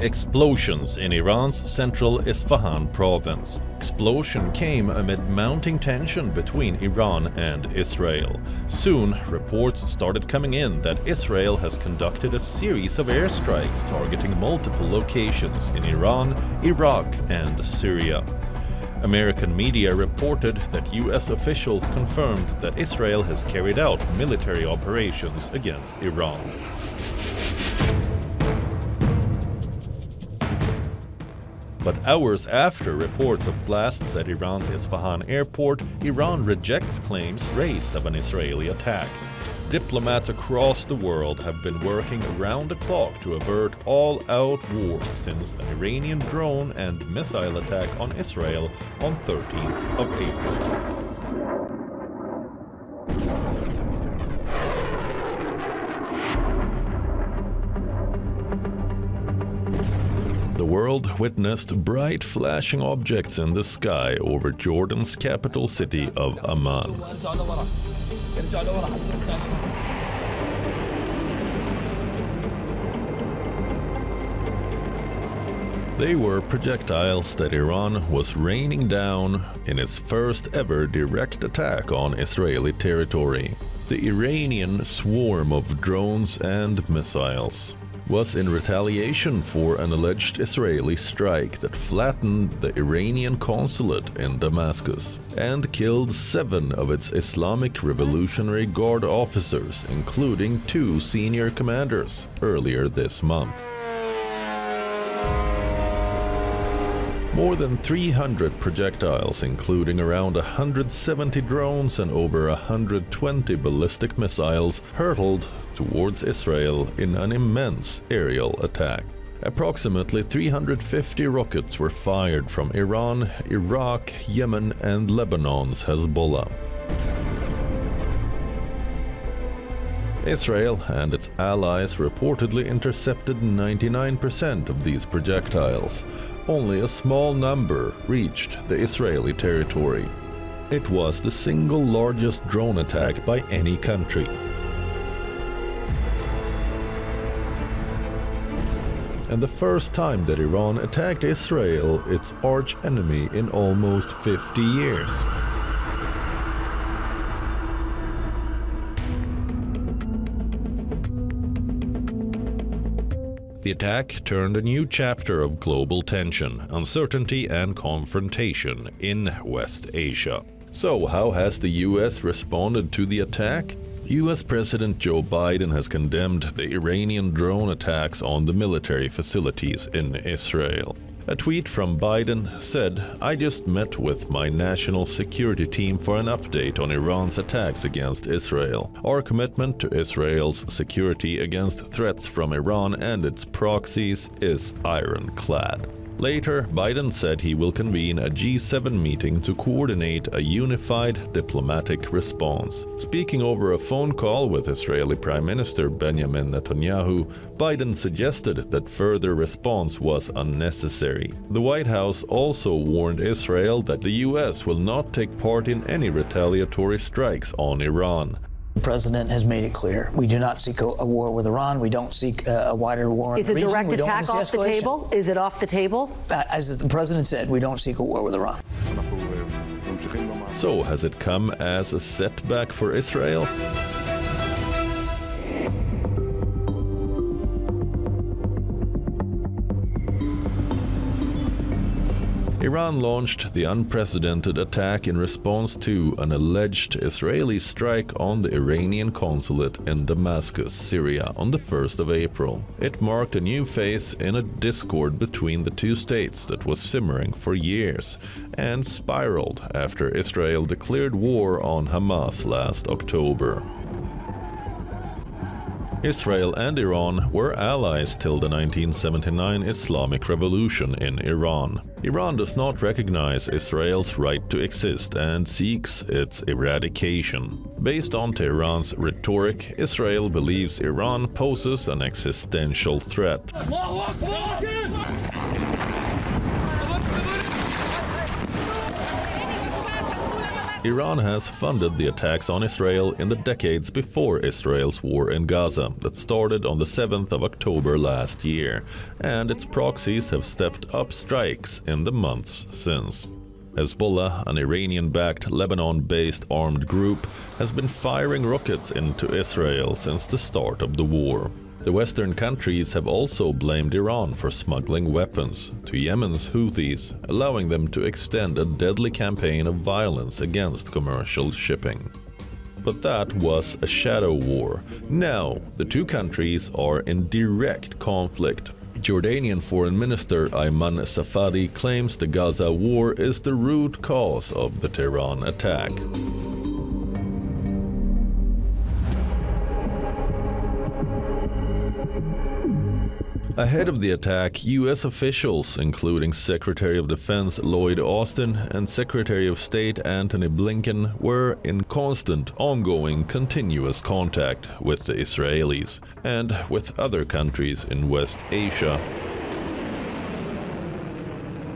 explosions in Iran's central Isfahan province. Explosion came amid mounting tension between Iran and Israel. Soon, reports started coming in that Israel has conducted a series of airstrikes targeting multiple locations in Iran, Iraq, and Syria. American media reported that U.S. officials confirmed that Israel has carried out military operations against Iran. But hours after reports of blasts at Iran's Isfahan airport, Iran rejects claims raised of an Israeli attack. Diplomats across the world have been working around the clock to avert all-out war since an Iranian drone and missile attack on Israel on 13th of April. The world witnessed bright flashing objects in the sky over Jordan's capital city of Amman. They were projectiles that Iran was raining down in its first ever direct attack on Israeli territory. The Iranian swarm of drones and missiles was in retaliation for an alleged Israeli strike that flattened the Iranian consulate in Damascus and killed 7 of its Islamic Revolutionary Guard officers, including 2 senior commanders, earlier this month. More than 300 projectiles, including around 170 drones and over 120 ballistic missiles, hurtled towards Israel in an immense aerial attack. Approximately 350 rockets were fired from Iran, Iraq, Yemen, and Lebanon's Hezbollah. Israel and its allies reportedly intercepted 99% of these projectiles. Only a small number reached the Israeli territory. It was the single largest drone attack by any country. And the first time that Iran attacked Israel, its arch-enemy, in almost 50 years. The attack turned a new chapter of global tension, uncertainty, and confrontation in West Asia. So, how has the US responded to the attack? US President Joe Biden has condemned the Iranian drone attacks on the military facilities in Israel. A tweet from Biden said, "I just met with my national security team for an update on Iran's attacks against Israel. Our commitment to Israel's security against threats from Iran and its proxies is ironclad." Later, Biden said he will convene a G7 meeting to coordinate a unified diplomatic response. Speaking over a phone call with Israeli Prime Minister Benjamin Netanyahu, Biden suggested that further response was unnecessary. The White House also warned Israel that the US will not take part in any retaliatory strikes on Iran. The president has made it clear. We do not seek a war with Iran. We don't seek a wider war in the region. Is a direct attack off the table? Is it off the table? As the president said, we don't seek a war with Iran. So, has it come as a setback for Israel? Iran launched the unprecedented attack in response to an alleged Israeli strike on the Iranian consulate in Damascus, Syria, on the 1st of April. It marked a new phase in a discord between the two states that was simmering for years and spiraled after Israel declared war on Hamas last October. Israel and Iran were allies till the 1979 Islamic Revolution in Iran. Iran does not recognize Israel's right to exist and seeks its eradication. Based on Tehran's rhetoric, Israel believes Iran poses an existential threat. Iran has funded the attacks on Israel in the decades before Israel's war in Gaza that started on the 7th of October last year, and its proxies have stepped up strikes in the months since. Hezbollah, an Iranian-backed Lebanon-based armed group, has been firing rockets into Israel since the start of the war. The Western countries have also blamed Iran for smuggling weapons to Yemen's Houthis, allowing them to extend a deadly campaign of violence against commercial shipping. But that was a shadow war. Now, the two countries are in direct conflict. Jordanian Foreign Minister Ayman Safadi claims the Gaza war is the root cause of the Tehran attack. Ahead of the attack, U.S. officials, including Secretary of Defense Lloyd Austin and Secretary of State Antony Blinken, were in constant, ongoing, continuous contact with the Israelis and with other countries in West Asia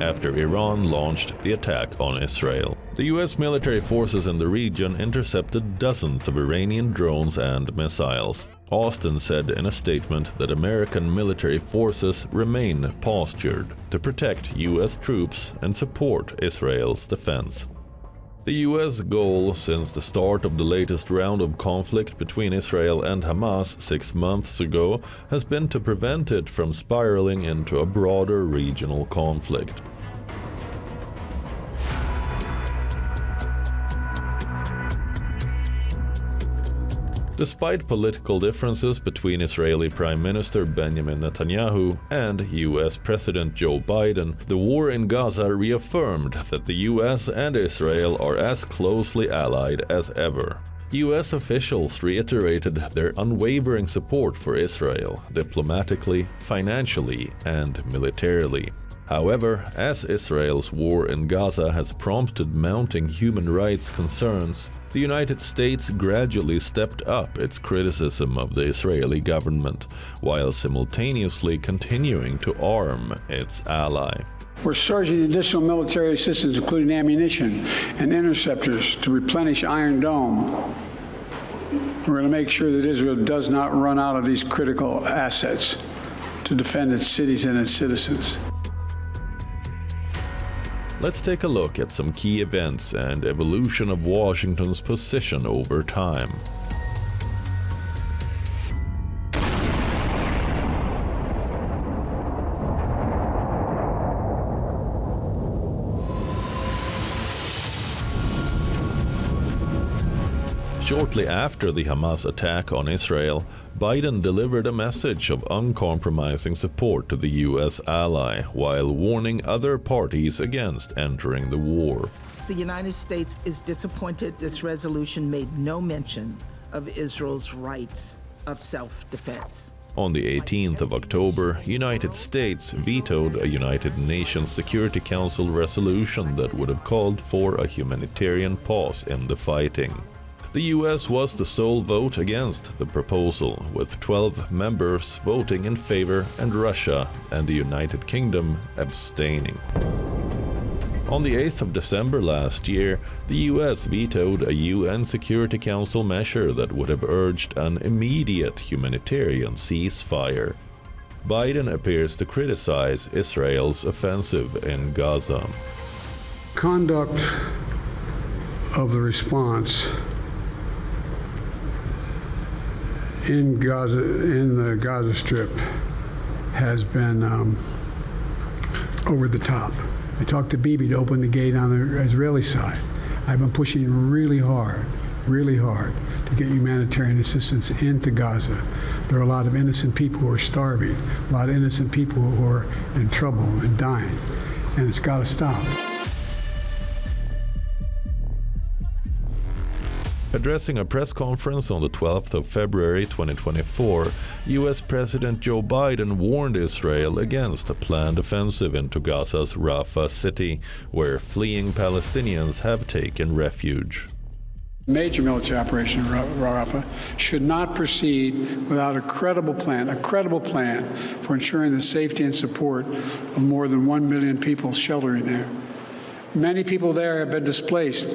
after Iran launched the attack on Israel. The U.S. military forces in the region intercepted dozens of Iranian drones and missiles. Austin said in a statement that American military forces remain postured to protect U.S. troops and support Israel's defense. The U.S. goal since the start of the latest round of conflict between Israel and Hamas 6 months ago has been to prevent it from spiraling into a broader regional conflict. Despite political differences between Israeli Prime Minister Benjamin Netanyahu and US President Joe Biden, the war in Gaza reaffirmed that the US and Israel are as closely allied as ever. US officials reiterated their unwavering support for Israel, diplomatically, financially, and militarily. However, as Israel's war in Gaza has prompted mounting human rights concerns, the United States gradually stepped up its criticism of the Israeli government, while simultaneously continuing to arm its ally. We're surging additional military assistance, including ammunition and interceptors, to replenish Iron Dome. We're going to make sure that Israel does not run out of these critical assets to defend its cities and its citizens. Let's take a look at some key events and evolution of Washington's position over time. Shortly after the Hamas attack on Israel, Biden delivered a message of uncompromising support to the U.S. ally, while warning other parties against entering the war. The United States is disappointed this resolution made no mention of Israel's rights of self-defense. On the 18th of October, United States vetoed a United Nations Security Council resolution that would have called for a humanitarian pause in the fighting. The U.S. was the sole vote against the proposal, with 12 members voting in favor and Russia and the United Kingdom abstaining. On the 8th of December last year, the U.S. vetoed a UN Security Council measure that would have urged an immediate humanitarian ceasefire. Biden appears to criticize Israel's offensive in Gaza. Conduct of the response in Gaza, in the Gaza Strip, has been over the top. I talked to Bibi to open the gate on the Israeli side. I've been pushing really hard to get humanitarian assistance into Gaza. There are a lot of innocent people who are starving, a lot of innocent people who are in trouble and dying, and it's got to stop. Addressing a press conference on the 12th of February 2024, U.S. President Joe Biden warned Israel against a planned offensive into Gaza's Rafah city, where fleeing Palestinians have taken refuge. Major military operation in Rafah should not proceed without a credible plan for ensuring the safety and support of more than 1 million people sheltering there. Many people there have been displaced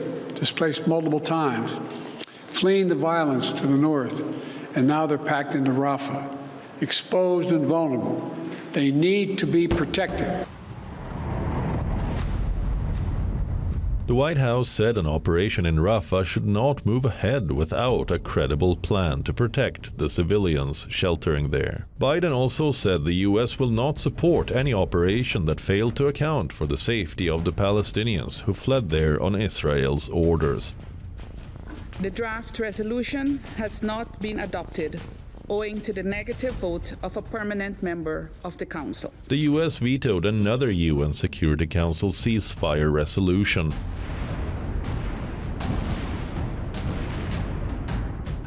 multiple times, fleeing the violence to the north, and now they're packed into Rafah, exposed and vulnerable. They need to be protected. The White House said an operation in Rafah should not move ahead without a credible plan to protect the civilians sheltering there. Biden also said the U.S. will not support any operation that failed to account for the safety of the Palestinians who fled there on Israel's orders. The draft resolution has not been adopted, owing to the negative vote of a permanent member of the Council. The U.S. vetoed another UN Security Council ceasefire resolution.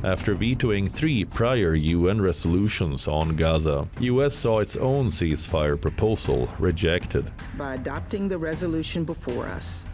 After vetoing 3 prior UN resolutions on Gaza, U.S. saw its own ceasefire proposal rejected. By adopting the resolution before us,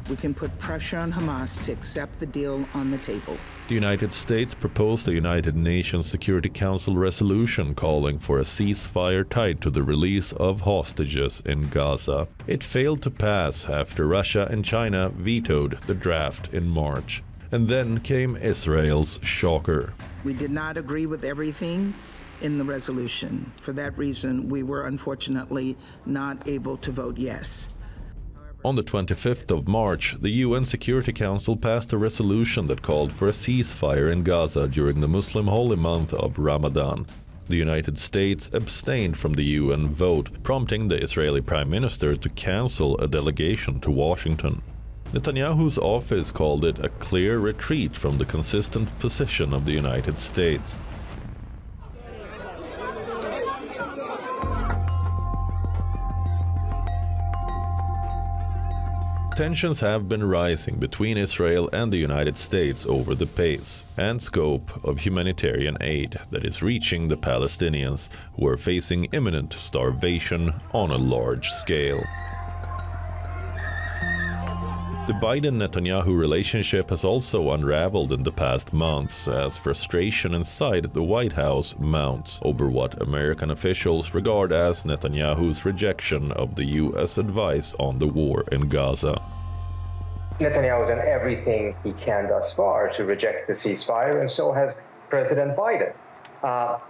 we can put pressure on Hamas to accept the deal on the table. The United States proposed a United Nations Security Council resolution calling for a ceasefire tied to the release of hostages in Gaza. It failed to pass after Russia and China vetoed the draft in March. And then came Israel's shocker. We did not agree with everything in the resolution. For that reason, we were unfortunately not able to vote yes. On the 25th of March, the UN Security Council passed a resolution that called for a ceasefire in Gaza during the Muslim holy month of Ramadan. The United States abstained from the UN vote, prompting the Israeli Prime Minister to cancel a delegation to Washington. Netanyahu's office called it a clear retreat from the consistent position of the United States. Tensions have been rising between Israel and the United States over the pace and scope of humanitarian aid that is reaching the Palestinians, who are facing imminent starvation on a large scale. The Biden-Netanyahu relationship has also unraveled in the past months as frustration inside the White House mounts over what American officials regard as Netanyahu's rejection of the U.S. advice on the war in Gaza. Netanyahu has done everything he can thus far to reject the ceasefire, and so has President Biden.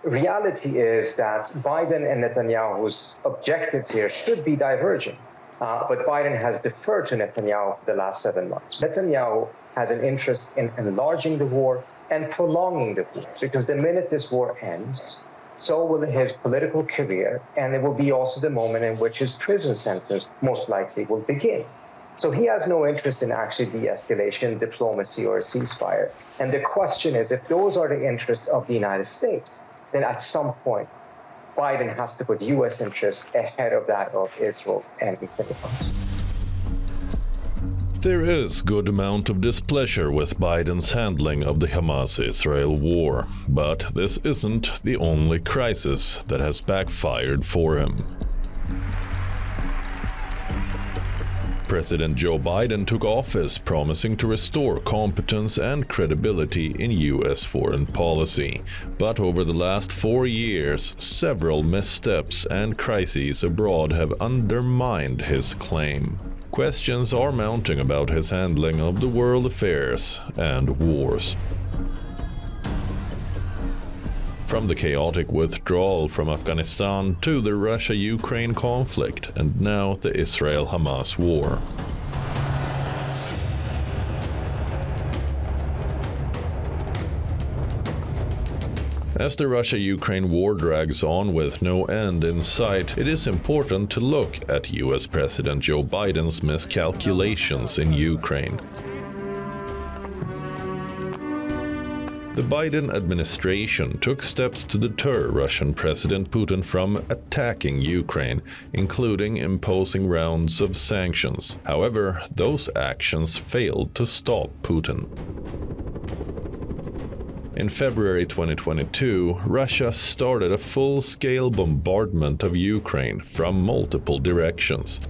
Reality is that Biden and Netanyahu's objectives here should be diverging. But Biden has deferred to Netanyahu for the last 7 months. Netanyahu has an interest in enlarging the war and prolonging the war, because the minute this war ends, so will his political career, and it will be also the moment in which his prison sentence most likely will begin. So he has no interest in actually de-escalation, diplomacy, or a ceasefire. And the question is, if those are the interests of the United States, then at some point, Biden has to put U.S. interests ahead of that of Israel and the Philippines. There is good amount of displeasure with Biden's handling of the Hamas-Israel war, but this isn't the only crisis that has backfired for him. President Joe Biden took office promising to restore competence and credibility in U.S. foreign policy. But over the last 4 years, several missteps and crises abroad have undermined his claim. Questions are mounting about his handling of the world affairs and wars. From the chaotic withdrawal from Afghanistan to the Russia-Ukraine conflict, and now the Israel-Hamas war. As the Russia-Ukraine war drags on with no end in sight, it is important to look at US President Joe Biden's miscalculations in Ukraine. The Biden administration took steps to deter Russian President Putin from attacking Ukraine, including imposing rounds of sanctions. However, those actions failed to stop Putin. In February 2022, Russia started a full-scale bombardment of Ukraine from multiple directions.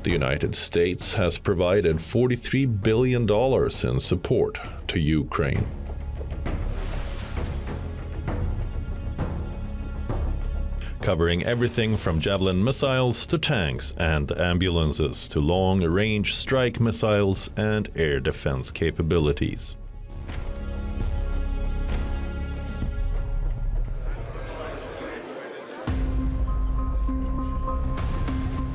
The United States has provided $43 billion in support to Ukraine. covering everything from Javelin missiles to tanks and ambulances to long-range strike missiles and air defense capabilities.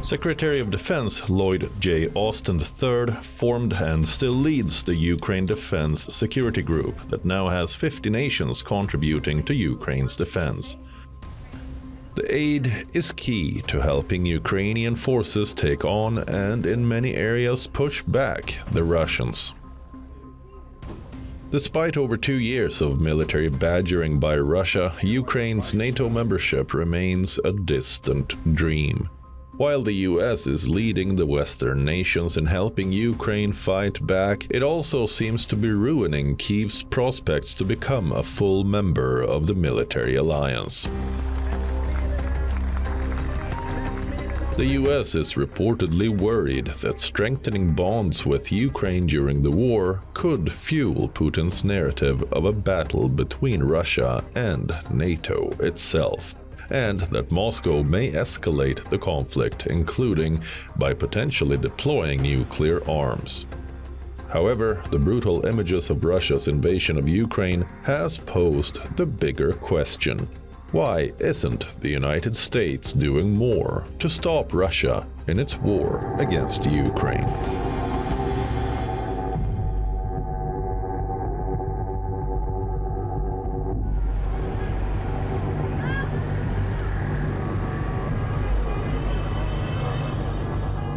Secretary of Defense Lloyd J. Austin III formed and still leads the Ukraine Defense Security Group that now has 50 nations contributing to Ukraine's defense. The aid is key to helping Ukrainian forces take on and in many areas push back the Russians. Despite over 2 years of military badgering by Russia, Ukraine's NATO membership remains a distant dream. While the US is leading the Western nations in helping Ukraine fight back, it also seems to be ruining Kyiv's prospects to become a full member of the military alliance. The US is reportedly worried that strengthening bonds with Ukraine during the war could fuel Putin's narrative of a battle between Russia and NATO itself, and that Moscow may escalate the conflict, including by potentially deploying nuclear arms. However, the brutal images of Russia's invasion of Ukraine has posed the bigger question. Why isn't the United States doing more to stop Russia in its war against Ukraine?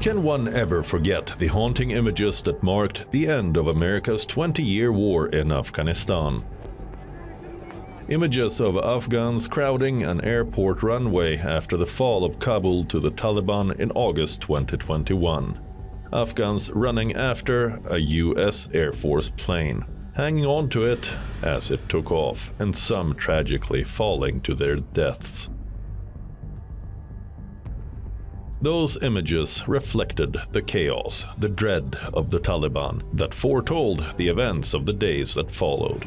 Can one ever forget the haunting images that marked the end of America's 20-year war in Afghanistan? Images of Afghans crowding an airport runway after the fall of Kabul to the Taliban in August 2021. Afghans running after a US Air Force plane, hanging on to it as it took off, and some tragically falling to their deaths. Those images reflected the chaos, the dread of the Taliban that foretold the events of the days that followed.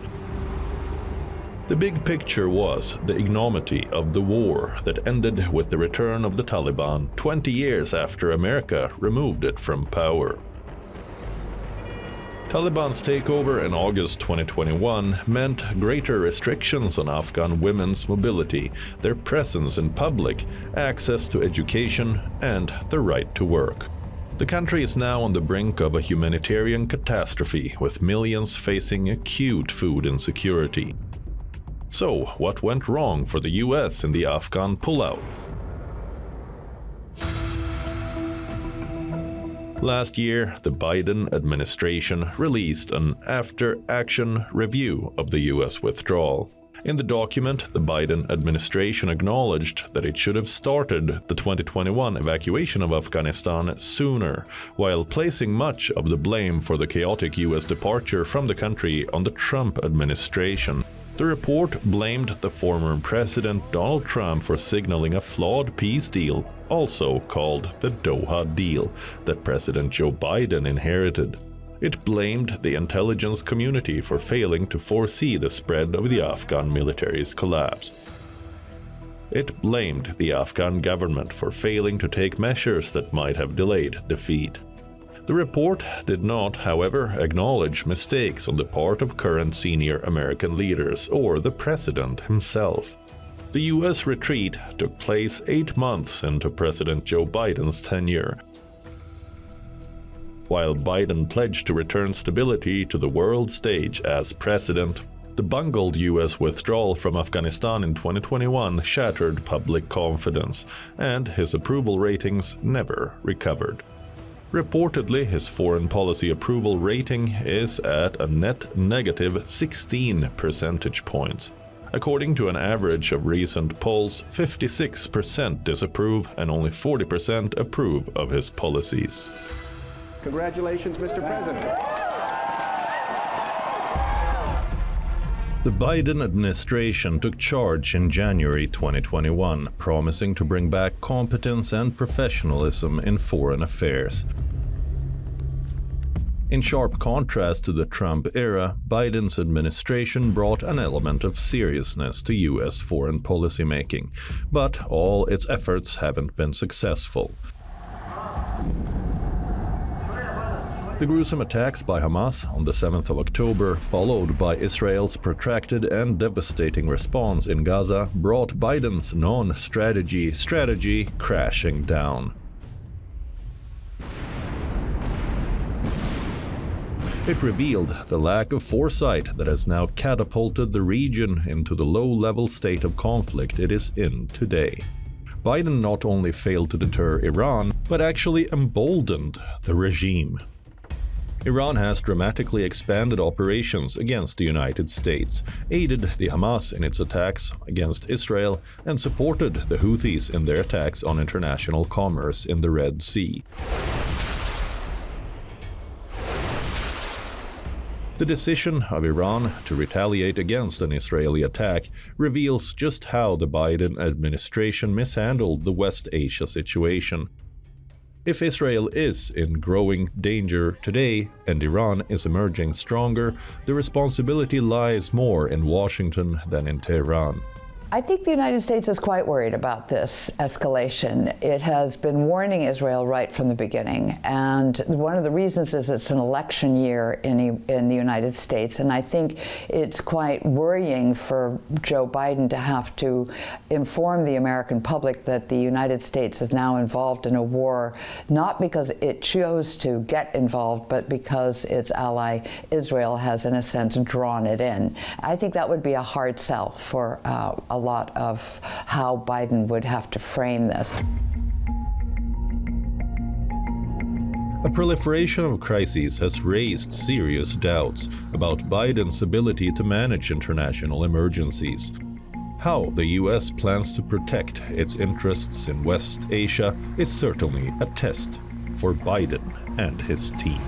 The big picture was the ignominy of the war that ended with the return of the Taliban 20 years after America removed it from power. Taliban's takeover in August 2021 meant greater restrictions on Afghan women's mobility, their presence in public, access to education, and the right to work. The country is now on the brink of a humanitarian catastrophe, with millions facing acute food insecurity. So, what went wrong for the US in the Afghan pullout? Last year, the Biden administration released an after-action review of the US withdrawal. In the document, the Biden administration acknowledged that it should have started the 2021 evacuation of Afghanistan sooner, while placing much of the blame for the chaotic US departure from the country on the Trump administration. The report blamed the former President Donald Trump for signaling a flawed peace deal, also called the Doha deal, that President Joe Biden inherited. It blamed the intelligence community for failing to foresee the spread of the Afghan military's collapse. It blamed the Afghan government for failing to take measures that might have delayed defeat. The report did not, however, acknowledge mistakes on the part of current senior American leaders or the president himself. The US retreat took place 8 months into President Joe Biden's tenure. While Biden pledged to return stability to the world stage as president, the bungled US withdrawal from Afghanistan in 2021 shattered public confidence, and his approval ratings never recovered. Reportedly, his foreign policy approval rating is at a net negative 16 percentage points. According to an average of recent polls, 56% disapprove and only 40% approve of his policies. Congratulations, Mr. President. The Biden administration took charge in January 2021, promising to bring back competence and professionalism in foreign affairs. In sharp contrast to the Trump era, Biden's administration brought an element of seriousness to U.S. foreign policy making, but all its efforts haven't been successful. The gruesome attacks by Hamas on the 7th of October, followed by Israel's protracted and devastating response in Gaza, brought Biden's strategy crashing down. It revealed the lack of foresight that has now catapulted the region into the low-level state of conflict it is in today. Biden not only failed to deter Iran, but actually emboldened the regime. Iran has dramatically expanded operations against the United States, aided the Hamas in its attacks against Israel, and supported the Houthis in their attacks on international commerce in the Red Sea. The decision of Iran to retaliate against an Israeli attack reveals just how the Biden administration mishandled the West Asia situation. If Israel is in growing danger today and Iran is emerging stronger, the responsibility lies more in Washington than in Tehran. I think the United States is quite worried about this escalation. It has been warning Israel right from the beginning, and one of the reasons is it's an election year in the United States, and I think it's quite worrying for Joe Biden to have to inform the American public that the United States is now involved in a war, not because it chose to get involved, but because its ally Israel has, in a sense, drawn it in. I think that would be a hard sell for a lot of how Biden would have to frame this. A proliferation of crises has raised serious doubts about Biden's ability to manage international emergencies. How the U.S. plans to protect its interests in West Asia is certainly a test for Biden and his team.